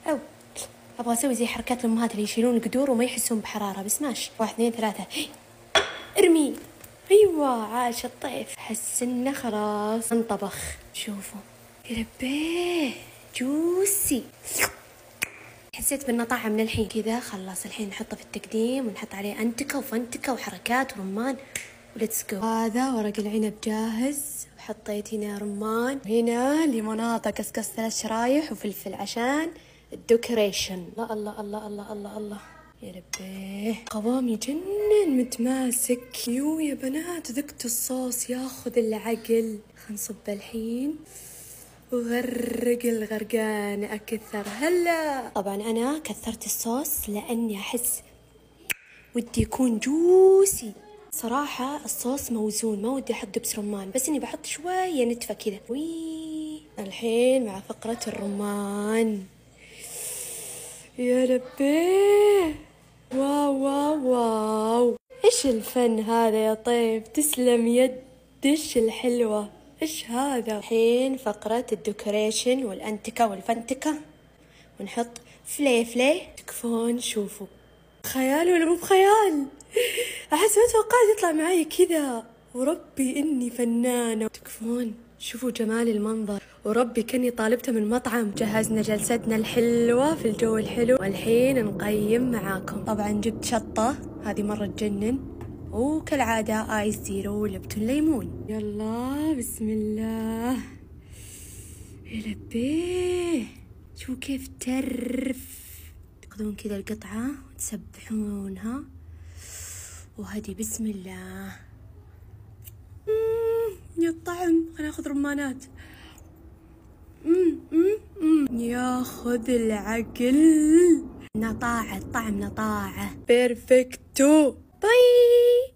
أو أبغى أسوي زي حركات الأمهات اللي يشيلون القدور وما يحسون بحرارة، بس ماشي. 1 2 3 ارمي. أيوة عاش الطيف. حس إنه خلاص انطبخ. شوفوا يربيه جوسي. حسيت بالنطاعة من الحين كذا. خلاص الحين نحطه في التقديم ونحط عليه أنتكة وفنتكة وحركات ورمان وليتس جو. هذا ورق العنب جاهز، وحطيت هنا رمان، هنا ليموناطة قصقص 3 شرايح وفلفل عشان الديكوريشن. الله الله الله الله الله الله يا ربي، قوام يجنن متماسك. يو يا بنات ذقت الصوص ياخذ العقل. خنصب الحين وغرق الغرقان أكثر. هلا طبعا أنا كثرت الصوص لأني أحس ودي يكون جوسي. صراحة الصوص موزون، ما ودي أحط دبس رمان، بس إني بحط شوية نتفة كذا. وي الحين مع فقرة الرمان. يا ربي واو واو واو، إيش الفن هذا يا طيب، تسلم يدش الحلوة. إيش هذا؟ الحين فقرة الديكوريشن والأنتكة والفنتكة، ونحط فلي. تكفون شوفوا خيال ولا مو بخيال؟ أحس ما توقعت يطلع معي كذا، وربي إني فنانة. تكفون شوفوا جمال المنظر، وربي كني طالبته من مطعم. جهزنا جلستنا الحلوة في الجو الحلو، والحين نقيم معاكم. طبعا جبت شطة، هذه مرة تجنن، وكالعادة آيس زيرو ولبتون ليمون. يلا بسم الله. يا لبيه شو كيف ترف. تاخذون كذا القطعة وتسبحونها، وهدي بسم الله. يا الطعم، خلينا ناخذ رمانات. ياخذ العقل. نطاعة، الطعم نطاعة بيرفكتو. باي.